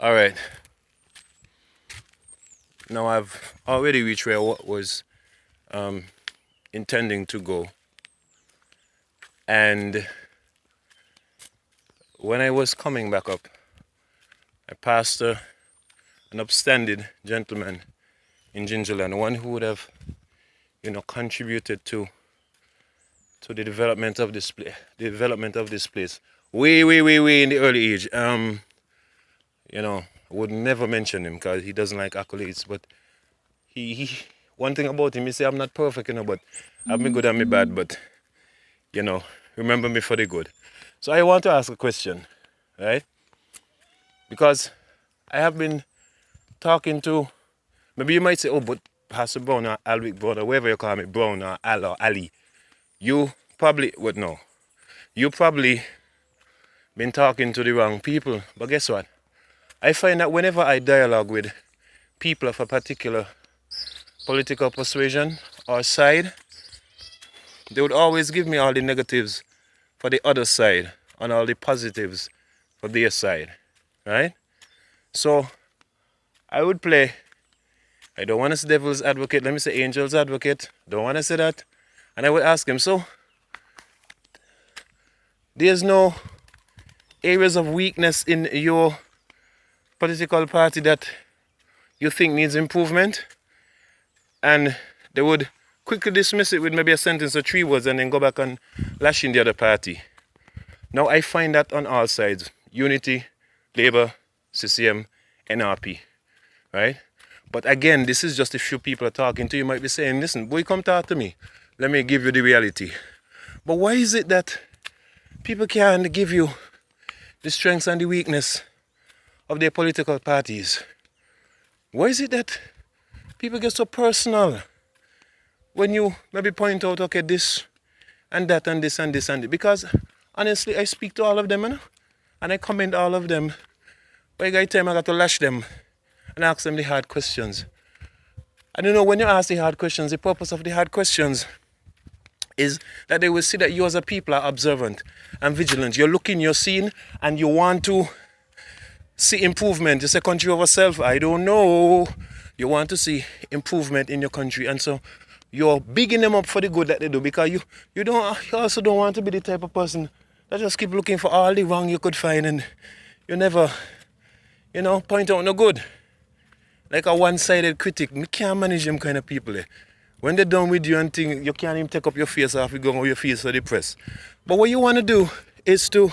All right. Now I've already reached where I was um, intending to go. And when I was coming back up, I passed an upstanding gentleman in Gingerland, one who would have, contributed to the development of this place. Way in the early age. I would never mention him because he doesn't like accolades. But he one thing about him, he say I'm not perfect, but I'm me good and me bad. But remember me for the good. So I want to ask a question, right? Because I have been talking to, maybe you might say, oh, but Pastor Brown or Alwick Brown or whatever you call me, Brown or Al or Ali, you probably would know. You probably been talking to the wrong people. But guess what? I find that whenever I dialogue with people of a particular political persuasion or side, they would always give me all the negatives for the other side and all the positives for their side, right? So I would play, I don't want to say devil's advocate, let me say angel's advocate, don't want to say that. And I would ask him, so there's no areas of weakness in your political party that you think needs improvement? And they would quickly dismiss it with maybe a sentence or 3 words and then go back and lash in the other party. Now I find that on all sides. Unity, Labour, CCM, NRP, right? But again, this is just a few people are talking to you. You might be saying, listen, boy, come talk to me. Let me give you the reality. But why is it that people can't give you the strengths and the weakness of their political parties? Why is it that people get so personal when you maybe point out, okay, this and that and this and this and this? Because honestly, I speak to all of them, and I comment all of them. But every time I got to lash them and ask them the hard questions. I don't know, when you ask the hard questions, the purpose of the hard questions is that they will see that you as a people are observant and vigilant. You're looking, you're seeing, and you want to see improvement. You say country over self. I don't know. You want to see improvement in your country, and so you're bigging them up for the good that they do, because you also don't want to be the type of person that just keep looking for all the wrong you could find and you never, point out no good. Like a one-sided critic. You can't manage them kind of people. When they're done with you and think you can't even take up your face off, you go on your face for the press. But what you want to do is to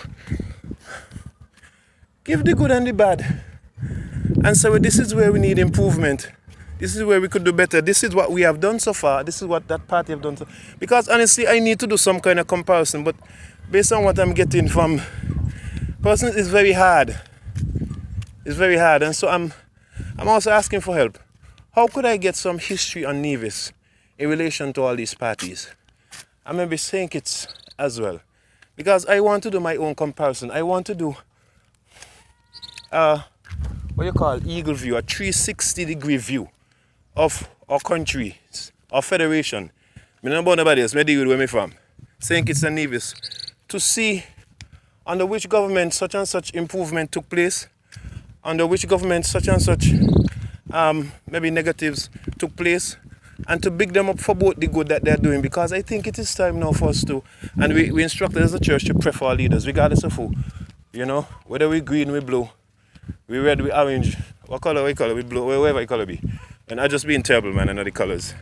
give the good and the bad. And so this is where we need improvement. This is where we could do better. This is what we have done so far. This is what that party have done. Because honestly, I need to do some kind of comparison. But based on what I'm getting from persons, it's very hard. It's very hard. And so I'm also asking for help. How could I get some history on Nevis in relation to all these parties? I may be saying it as well. Because I want to do my own comparison. I want to do what you call eagle view, a 360-degree view of our country, our federation. I don't know about nobody else, I deal with where I'm from. St. Kitts and Nevis. To see under which government such and such improvement took place, under which government such and such maybe negatives took place, and to big them up for both the good that they're doing, because I think it is time now for us to, and we instructed as a church to pray for our leaders, regardless of who, whether we green, we blue, we red, we orange, what color, we blue, whatever the color be. And I just being terrible, man, I know the colors.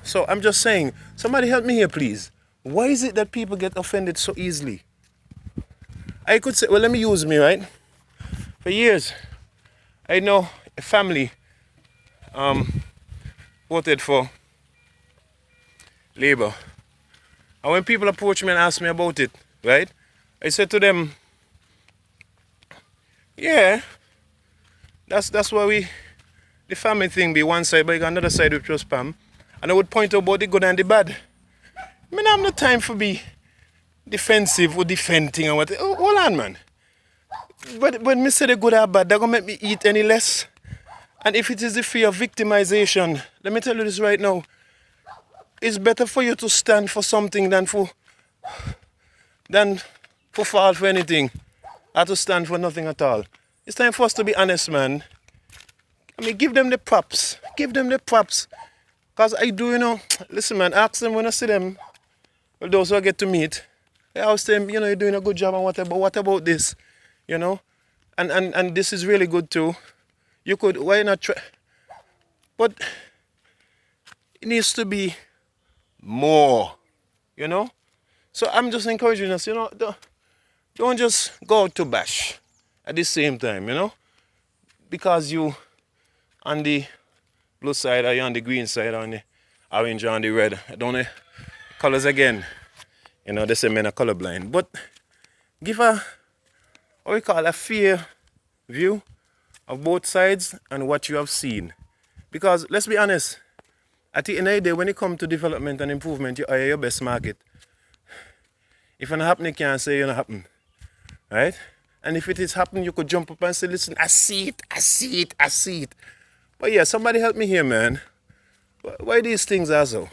So I'm just saying, somebody help me here, please. Why is it that people get offended so easily? I could say, well, let me use me, right? For years, I know a family voted for Labour. And when people approach me and ask me about it, right? I said to them, yeah, that's why the family thing be one side, but you got another side which was spam. And I would point out about the good and the bad. I mean, I have no time for be defensive or defending or what. Oh, hold on, man. But when me say the good or bad, they're going to make me eat any less. And if it is the fear of victimization, let me tell you this right now. It's better for you to stand for something than for fall for anything. Or to stand for nothing at all. It's time for us to be honest, man. I mean, give them the props. Give them the props. Because I do, listen, man, ask them when I see them, well, those who I get to meet, I was saying, you're doing a good job and whatever, but what about this? And this is really good too. You could, why not try? But it needs to be more, So I'm just encouraging us, don't just go out to bash at the same time, because you on the blue side or you on the green side or on the orange or on the red. I don't know colors again. They say men are colorblind. But give a fair view of both sides and what you have seen. Because let's be honest, at the end of the day, when it comes to development and improvement, you are your best market. If it not happen, you can't say it not happen. Right? And if it is happening, you could jump up and say, listen, I see it. But yeah, somebody help me here, man. Why these things are so?